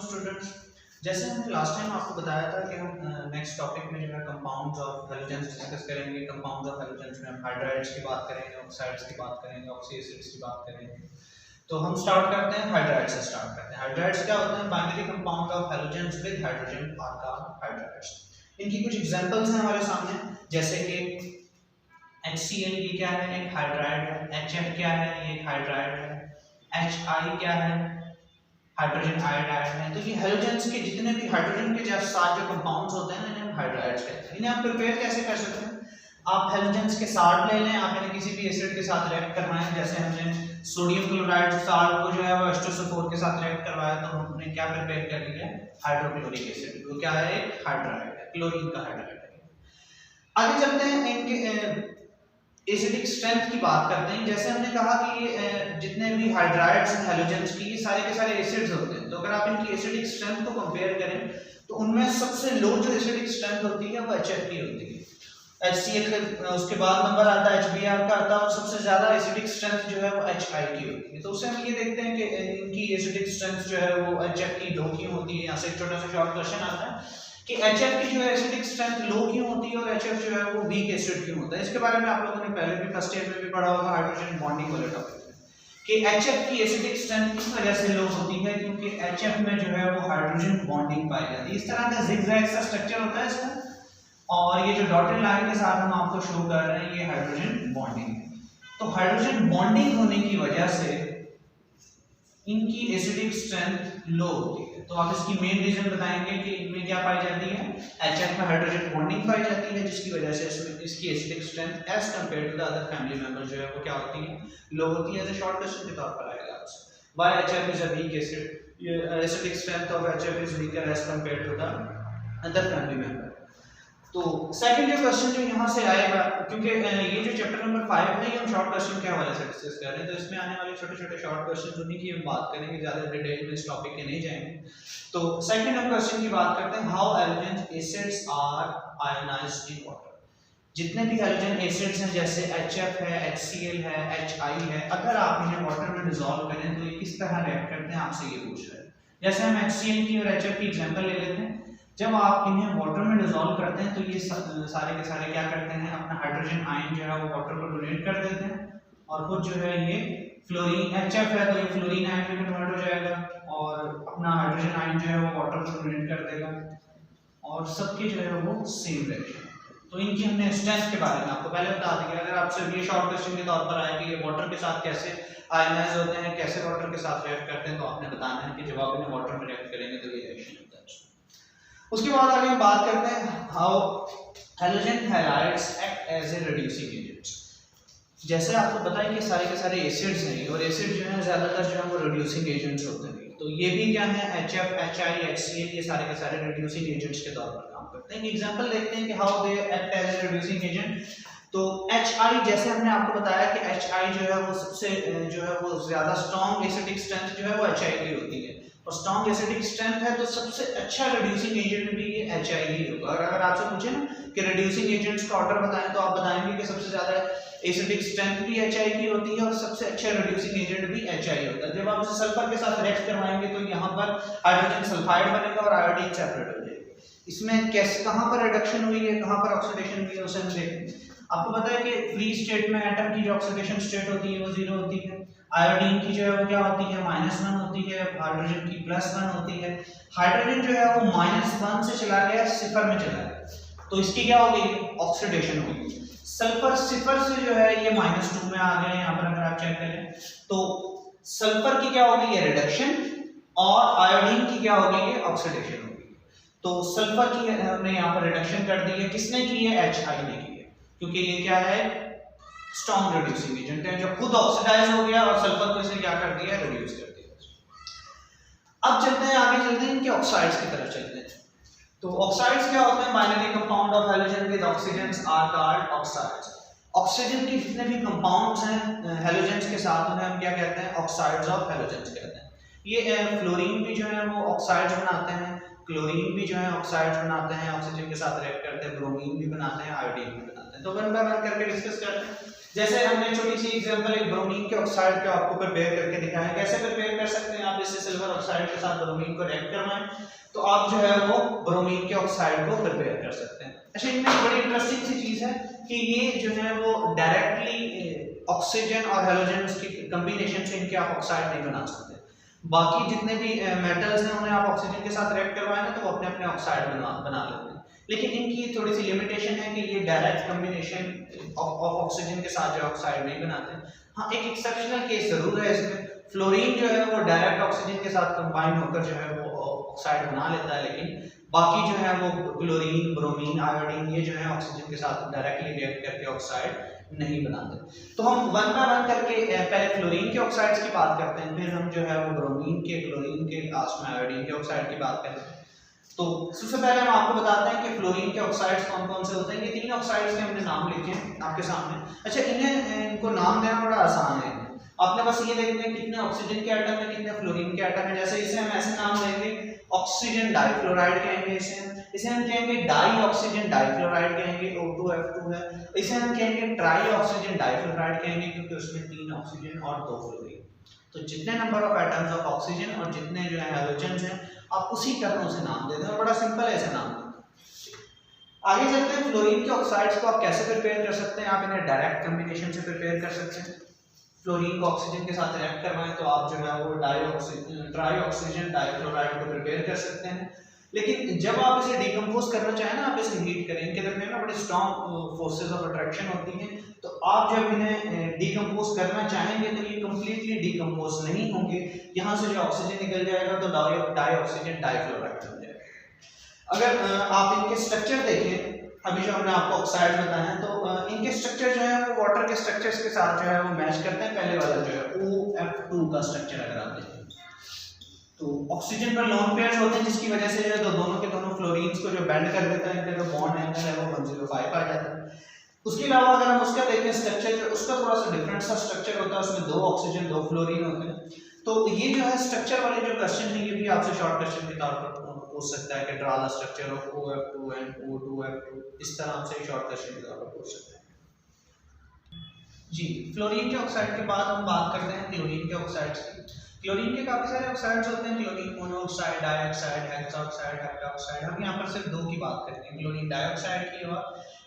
Students, जैसे हमने last time आपको बताया था कि हम नेक्स्ट टॉपिक में जो है कंपाउंड्स ऑफ हैलोजेंस डिस्कस करेंगे। कंपाउंड्स ऑफ हैलोजेंस में हम हाइड्राइड्स की बात करेंगे, ऑक्साइड्स की बात करेंगे, ऑक्सी एसिड्स की बात करेंगे। तो हम स्टार्ट करते हैं हाइड्राइड्स से स्टार्ट करते हैं। हाइड्राइड्स क्या होते हैं? Binary compound of halogens with hydrogen are called hydrides. इनकी कुछ एग्जांपल्स हैं हमारे सामने, जैसे कि HCl ये क्या है? एक हाइड्राइड है। HF क्या है? ये एक हाइड्राइड है। HI क्या है? हाइड्रोजन आयोडाइड है। तो ये हैलोजेंस के जितने भी हाइड्रोजन के साथ जो कंपाउंड्स होते हैं इन्हें हम हाइड्राइड्स कहते हैं। इन्हें आप प्रिपेयर कैसे कर सकते हैं? आप हैलोजेंस के साल्ट ले लें, आप इन्हें किसी भी एसिड के साथ रिएक्ट करवाएं। जैसे हमने सोडियम क्लोराइड साल्ट को जो है वो H2SO4 के साथ रिएक्ट करवाया, तो हमने क्या प्रिपेयर कर लिया? Hydrochloric acid. वो क्या है? एक हाइड्राइड है, क्लोरीन का हाइड्राइड है। आगे चलते हैं, इनके एसिडिक स्ट्रेंथ की बात करते हैं। जैसे हमने कहा कि जितने भी हाइड्राइड्स हैं हैलोजेंस की, ये सारे के सारे एसिड्स होते हैं। तो अगर आप इनकी एसिडिक स्ट्रेंथ को कंपेयर करें तो उनमें सबसे लो जो एसिडिक स्ट्रेंथ होती है वो HF की होती है। HCl उसके बाद नंबर आता है HBr का आता है, और सबसे ज्यादा एसिडिक स्ट्रेंथ जो है वो HI की होती है। तो उससे हम ये देखते हैं कि इनकी एसिडिक स्ट्रेंथ जो है वो HF की लो क्यों होती है। यहाँ से एक छोटा सा शॉर्ट क्वेश्चन आता है कि HF की जो है एसिडिक स्ट्रेंथ लो क्यों होती है और HF जो है वो वीक एसिड क्यों होता है। इसके बारे में आप लोगों ने पहले भी फर्स्ट ईयर में भी पढ़ा होगा हाइड्रोजन बॉन्डिंग वाले टॉपिक में, कि HF की एसिडिक स्ट्रेंथ किस वजह से लो होती है? क्योंकि HF में जो है वो हाइड्रोजन बॉन्डिंग पाई जाती है। इस तरह का जिगजैग सा स्ट्रक्चर होता है इसका, और ये जो डॉटेड लाइन के साथ हम आपको शो कर रहे हैं ये हाइड्रोजन बॉन्डिंग है। तो हाइड्रोजन बॉन्डिंग होने की वजह से इनकी एसिडिक स्ट्रेंथ लो होती है। तो आप इसकी मेन रीजन बताएंगे कि इनमें क्या पाई जाती है? HF में हाइड्रोजन बॉन्डिंग पाई जाती है, जिसकी वजह से इसकी acidic strength as compared to the other family member जो है वो क्या होती है? लो होती है। एज ए शॉर्ट क्वेश्चन के तौर पर आएगा आपसे, why HF is a weak acid, ये acidic strength of HF is weaker as compared to the other family member. तो सेकंड जो क्वेश्चन जो यहाँ से आएगा, क्योंकि ये जो चैप्टर नंबर 5 है ये हम शॉर्ट क्वेश्चन के हवाले से डिस्कस कर रहे हैं, तो इसमें आने वाले छोटे छोटे शॉर्ट क्वेश्चन उन्हीं की हम बात करेंगे, ज्यादा डिटेल में इस टॉपिक के नहीं जाएंगे। तो सेकंड हम क्वेश्चन की बात करते हैं, how halogen acids are ionized in water. जितने भी हैलोजन एसिड्स हैं जैसे HF है, HCl है, HI है, अगर आप इन्हें वाटर में डिसॉल्व करें तो ये किस तरह रिएक्ट करते हैं, आपसे ये पूछ रहे हैं। जैसे हम HCl की और HF की एग्जांपल ले लेते हैं। जब आप इन्हें वाटर में डिसॉल्व करते हैं तो ये सारे के सारे क्या करते हैं? अपना हाइड्रोजन आयन जो है वो वाटर को डोनेट कर देते हैं, और खुद जो है ये फ्लोरीन HF है तो ये फ्लोरीन आयन में कन्वर्ट हो जाएगा, और अपना हाइड्रोजन आयन जो है वो वाटर को डोनेट कर देगा, और सबके जो है वो सेम रिएक्शन। तो इनकी हमने स्ट्रेंथ के बारे में आपको पहले बता दिया। अगर आपसे ये शॉर्ट क्वेश्चन के तौर पर आए कि ये वाटर के साथ कैसे आयनाइज होते हैं, कैसे वाटर के साथ रिएक्ट करते हैं, तो आपने बताना है कि जब आप इन्हें वाटर में रिएक्ट करेंगे तो ये रिएक्शन होता है। उसके बाद आगे हम बात करते हैं how halogen halides act as a reducing agents. जैसे आपको पता है कि सारे के सारे एसिड्स हैं, और एसिड जो है ज्यादातर जो है वो रिड्यूसिंग एजेंट्स होते हैं। तो ये भी क्या है? HF, HI, HCl ये सारे के सारे रिड्यूसिंग एजेंट्स के तौर पर काम करते हैं। एग्जांपल देखते हैं कि how they act as a reducing agent. तो HI, जैसे हमने आपको बताया कि HI जो है वो सबसे जो है वो ज्यादा स्ट्रॉन्ग एसिडिक स्ट्रेंथ जो है वो HI की होती है, और स्ट्रॉन्ग एसिडिक स्ट्रेंथ है तो सबसे अच्छा रिड्यूसिंग एजेंट भी ये HI ही होगा। अगर आपसे पूछे ना कि रिड्यूसिंग एजेंट्स का ऑर्डर बताएं तो आप बताएंगे कि सबसे ज्यादा एसिडिक स्ट्रेंथ भी HI की होती है और सबसे अच्छा रिड्यूसिंग एजेंट भी HI होता है। जब आप इसे सल्फर के साथ रिएक्ट करवाएंगे तो यहाँ पर हाइड्रोजन सल्फाइड बनेगा और आयोडीन सेपरेट हो जाएगी। इसमें कैसे, कहाँ पर रिडक्शन हुई है, कहाँ पर ऑक्सीडेशन हुई है, उसे हम देखेंगे। आपको पता है कि फ्री स्टेट में एटम की जो ऑक्सीडेशन स्टेट होती है वो 0 होती है, आयोडीन की जो है वो क्या होती है? -1 होती है, हाइड्रोजन की +1 होती है। हाइड्रोजन जो है वो -1 से चला गया 0 में चला गया, तो इसकी क्या हो गई? ऑक्सीडेशन हो गई। सल्फर 0 से जो है ये -2 में आ गए। यहाँ पर अगर आप चेक करें तो सल्फर की क्या हो गई है? रिडक्शन, और आयोडीन की क्या हो गई है? ऑक्सीडेशन हो गई। तो सल्फर की हमने यहाँ पर रिडक्शन कर दी है, किसने की है? HI ने की है, क्योंकि ये क्या है? स्ट्रॉन्ग रिड्यूसिंग एजेंट है, जो खुद ऑक्सीडाइज हो गया और सल्फर को इसे क्या कर दिया? रिड्यूस कर दिया। अब चलते हैं आगे, चलते हैं इनके ऑक्साइड्स की तरफ चलते हैं। तो ऑक्साइड्स क्या होते हैं? Binary compound of halogen with oxygens are called oxides. Oxygen के जितने भी कंपाउंड्स हैं हैलोजेंस के साथ उन्हें हम क्या कहते हैं? ऑक्साइड्स ऑफ हैलोजेंस कहते हैं। ये फ्लोरीन भी जो है वो ऑक्साइड्स बनाते हैं, क्लोरीन भी जो है ऑक्साइड्स बनाते हैं, ऑक्सीजन के साथ रिएक्ट करते हैं, ब्रोमीन भी बनाते हैं, आयोडीन भी बनाते हैं। तो वन बाय वन करके डिस्कस करते हैं। जैसे हमने छोटी सी एग्जांपल एक ब्रोमीन के ऑक्साइड पे आपको प्रिपेयर करके दिखाया है, कैसे प्रिपेयर कर सकते हैं आप इससे सिल्वर ऑक्साइड के साथ ब्रोमीन को रिएक्ट करवाएं तो आप जो है वो ब्रोमीन के ऑक्साइड को प्रिपेयर कर सकते हैं। अच्छा, इनमें एक बड़ी इंटरेस्टिंग सी चीज है कि ये जो है वो डायरेक्टली ऑक्सीजन और हैलोजेंस की कॉम्बिनेशन से इनके आप ऑक्साइड नहीं बना सकते। बाकी जितने भी मेटल्स हैं उन्हें आप ऑक्सीजन के साथ रिएक्ट करवाएं ना तो वो अपने अपने ऑक्साइड बना लेते हैं, लेकिन इनकी थोड़ी सी लिमिटेशन है कि ये डायरेक्ट कॉम्बिनेशन ऑफ ऑक्सीजन के साथ जो ऑक्साइड नहीं बनाते। हाँ, एक एक्सेप्शनल केस जरूर है इसमें, फ्लोरीन जो है वो डायरेक्ट ऑक्सीजन के साथ कंबाइन होकर जो है वो ऑक्साइड बना लेता है, लेकिन बाकी जो है वो क्लोरीन, ब्रोमीन, आयोडीन ये जो है ऑक्सीजन के साथ डायरेक्टली रिएक्ट करके ऑक्साइड नहीं बनाते। तो हम वन बाय वन करके पहले फ्लोरीन के ऑक्साइड्स की बात करते हैं, फिर हम जो है वो ब्रोमीन के, क्लोरीन के, लास्ट में आयोडीन के ऑक्साइड की बात करते हैं। तो सबसे पहले हम आपको बताते हैं कि फ्लोरीन के ऑक्साइड्स कौन कौन से होते हैं। ये तीन ऑक्साइड्स के हमने नाम लिखे हैं आपके सामने। अच्छा, इनको नाम देना बड़ा आसान है, आपने बस ये देखना है कितने ऑक्सीजन के एटम है, कितने फ्लोरीन के एटम है। जैसे इसे हम ऐसे नाम देंगे, ऑक्सीजन डाइफ्लोराइड कहेंगे इसे हम कहेंगे डाई ऑक्सीजन डाइफ्लोराइड कहेंगे, O2F2 है। इसे हम कहेंगे ट्राई ऑक्सीजन डाइफ्लोराइड कहेंगे क्योंकि उसमें 3 ऑक्सीजन और 2 फ्लोरीन। तो जितने number of atoms of oxygen और जितने जो है हैलोजेंस हैं आप उसी टर्म से नाम दे दें, और बड़ा सिंपल है ऐसे नाम। आगे चलते हैं, फ्लोरीन के ऑक्साइड्स को आप कैसे प्रिपेयर कर सकते हैं। आप इन्हें डायरेक्ट कॉम्बिनेशन से प्रिपेयर कर सकते हैं। फ्लोरीन को ऑक्सीजन के साथ रिएक्ट करवाएं तो आप जो है वो ट्राई ऑक्सीजन डाइफ्लोराइड को प्रिपेयर कर सकते हैं। लेकिन जब आप इसे डिकम्पोज करना चाहें ना, आप इसे हीट करें, इनके दरमियान ना बड़ी स्ट्रॉन्ग फोर्सेस ऑफ अट्रैक्शन होती हैं, तो आप जब इन्हें डिकम्पोज करना चाहेंगे तो ये कंप्लीटली डिकम्पोज नहीं होंगे, यहाँ से जो ऑक्सीजन निकल जाएगा तो डाई ऑक्सीजन डाइफ्लोराइड बन जाएगा। अगर आप इनके स्ट्रक्चर देखें, अभी जो हमने आपको ऑक्साइड बताया है, तो इनके स्ट्रक्चर जो है वो वाटर के स्ट्रक्चर्स के साथ जो है वो मैच करते हैं। पहले वाला जो है OF2 का स्ट्रक्चर अगर आप देखें तो ऑक्सीजन पर लोन पेयर्स होते हैं, जिसकी वजह से जो है दोनों के दोनों फ्लोरीन्स को जो बेंड कर देता है, इनका जो बॉन्ड एंगल है वो 105 आ जाता है। उसके अलावा अगर हम उसका देखें स्ट्रक्चर, उसका थोड़ा सा डिफरेंट सा स्ट्रक्चर होता है, उसमें 2 ऑक्सीजन 2 फ्लोरीन होते हैं। तो ये जो है स्ट्रक्चर वाले जो क्वेश्चन है ये भी आपसे शॉर्ट क्वेश्चन के तौर पर पूछ सकता है कि draw the structure of OF2 and O2F2, इस तरह हमसे शॉर्ट क्वेश्चन के तौर पर पूछ सकता है। जी, फ्लोरीन के ऑक्साइड के बाद हम बात करते हैं क्लोरीन के ऑक्साइड्स की। क्लोरीन के काफी सारे ऑक्साइड्स होते हैं, क्लोरीन मोनोऑक्साइड, डाइऑक्साइड, हेक्साऑक्साइड, हेप्टाऑक्साइड। हम यहाँ पर सिर्फ 2 की बात करेंगे, क्लोरीन डाइऑक्साइड की और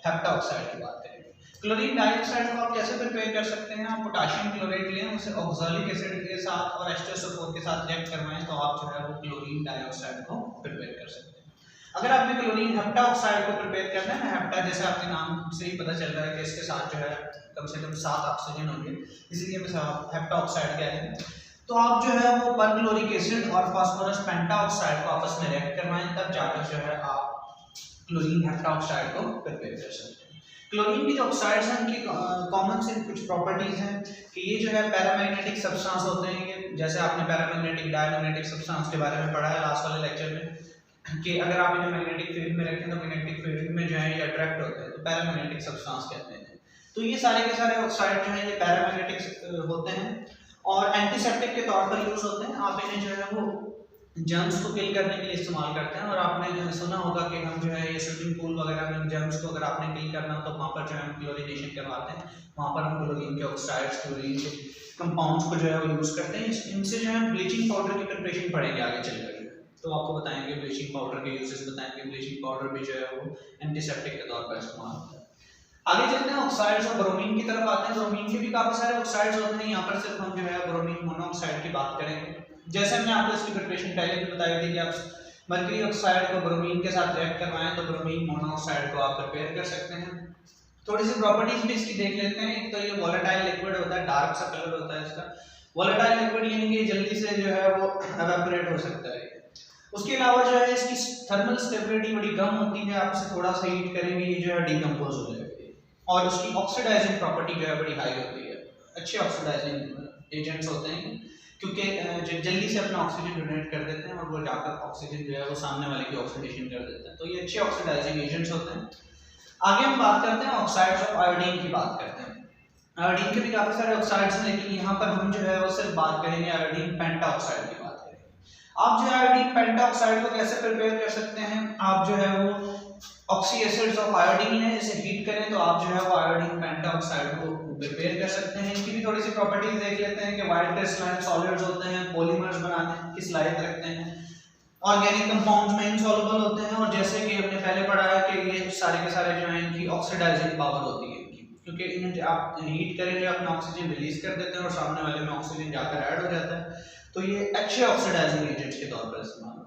हेप्टाऑक्साइड की बात करेंगे। क्लोरीन डाइऑक्साइड को आप कैसे प्रिपेयर कर सकते हैं। आप पोटेशियम क्लोराइड लें, उसे ऑक्सैलिक एसिड के साथ और H2SO4 के साथ रिएक्ट करवाएं तो आप जो है वो क्लोरीन डाइऑक्साइड को प्रिपेयर कर सकते हैं। अगर आपने क्लोरीन हेप्टाऑक्साइड को प्रिपेयर करना है, हेप्टा जैसे आपके नाम से ही पता चल रहा है कि इसके साथ जो है कम से कम 7 ऑक्सीजन होंगे, इसलिए हम हेप्टाऑक्साइड कह रहे हैं। तो आप जो है वो परक्लोरिक एसिड और फास्फोरस पेंटाऑक्साइड को आपस में रिएक्ट करवाएं, तब जाकर जो है आप क्लोरीन हेप्टाऑक्साइड को प्रिपेयर कर सकते हैं। क्लोरीन की जो ऑक्साइड्स हैं उनकी कॉमन से कुछ प्रॉपर्टीज हैं कि ये जो है पैरामैग्नेटिक सब्सटेंस होते हैं। ये जैसे आपने पैरामैग्नेटिक डायमैग्नेटिक सब्सटेंस के बारे में पढ़ा है लास्ट वाले लेक्चर में कि अगर आप इन्हें मैग्नेटिक फील्ड में रखें तो मैग्नेटिक फील्ड में जो है ये अट्रैक्ट होते हैं, तो पैरामैग्नेटिक सब्सटेंस कहते हैं। तो ये सारे के सारे ऑक्साइड जो हैं ये पैरामैग्नेटिक होते हैं और एंटीसेप्टिक के तौर पर यूज होते हैं। आप इन्हें जो है वो जर्म्स को किल करने के लिए इस्तेमाल करते हैं। और आपने जो है सुना होगा कि हम जो है ये स्विमिंग पूल वगैरह में जर्म्स को अगर आपने किल करना हो तो वहाँ पर जो है हम क्लोरीनेशन करवाते हैं, वहाँ पर हम क्लोरीन के ऑक्साइड्स, क्लोरीन के कंपाउंड्स को जो है वो यूज़ करते हैं। इनसे जो है ब्लीचिंग पाउडर की प्रिपरेशन पढ़ेंगे आगे चलकर, तो आपको बताएंगे ब्लीचिंग पाउडर के यूजेस बताएंगे। ब्लीचिंग पाउडर भी जो है वो एंटीसेप्टिक के तौर पर इस्तेमाल होता है। आगे चलते हैं ऑक्साइड्स और ब्रोमीन की तरफ आते हैं। ब्रोमीन के भी काफी सारे ऑक्साइड्स होते हैं, यहाँ पर सिर्फ हम जो है ब्रोमीन मोनोऑक्साइड की बात करेंगे। जैसे हमने आपको इसकी प्रिपरेशन पहले भी बताई थी कि आप मर्करी ऑक्साइड को ब्रोमीन के साथ रिएक्ट करवाएं तो ब्रोमीन मोनोऑक्साइड को आप प्रिपेयर कर सकते हैं। थोड़ी सी प्रॉपर्टीज भी इसकी देख लेते हैं। एक तो ये वोलेटाइल लिक्विड होता है, डार्क सा कलर होता है इसका। वोलेटाइल लिक्विड यानी कि जल्दी से जो है वो एवेपोरेट हो सकता है। उसके अलावा जो है इसकी थर्मल स्टेबिलिटी बड़ी कम होती है, आप इसे थोड़ा सा हीट करेंगे ये जो है डिकम्पोज हो जाएगी। और उसकी ऑक्सीडाइजिंग प्रॉपर्टी जो है बड़ी हाई होती है। अच्छे ऑक्सीडाइजिंग एजेंट्स होते हैं क्योंकि जो जल्दी से अपना ऑक्सीजन डोनेट कर देते हैं और वो जाकर ऑक्सीजन जो है वो सामने वाले की ऑक्सीडेशन कर देते हैं। तो ये अच्छे ऑक्सीडाइजिंग एजेंट्स होते हैं। आगे हम बात करते हैं ऑक्साइड्स ऑफ आयोडीन की बात करते हैं। आयोडीन के भी काफी सारे ऑक्साइड्स हैं, लेकिन यहाँ पर हम जो है वो सिर्फ बात करेंगे आयोडीन पेंटाऑक्साइड की बात करेंगे। आप जो है आयोडीन पेंटाऑक्साइड को कैसे प्रिपेयर कर सकते हैं। आप जो है वो ऑक्सी एसिड्स ऑफ आयोडीन है, इसे हीट करें तो आप जो है वो आयोडीन पेंटाऑक्साइड को प्रिपेयर कर सकते हैं। इनकी भी थोड़ी सी प्रॉपर्टीज देख लेते हैं कि वाइट क्रिस्टलाइन सॉलिड्स होते हैं, पॉलीमर्स बनाने की सलाहियत रखते हैं, ऑर्गेनिक कंपाउंड्स में इनसॉल्युबल होते हैं, और जैसे कि हमने पहले पढ़ा है कि ये सारे के सारे जो है इनकी ऑक्सीडाइजिंग पावर होती है इनकी, क्योंकि इन्हें आप हीट करेंगे अपना ऑक्सीजन रिलीज कर देते हैं और सामने वाले में ऑक्सीजन जाकर ऐड हो जाता है, तो ये अच्छे ऑक्सीडाइजिंग एजेंट्स के तौर पर इस्तेमाल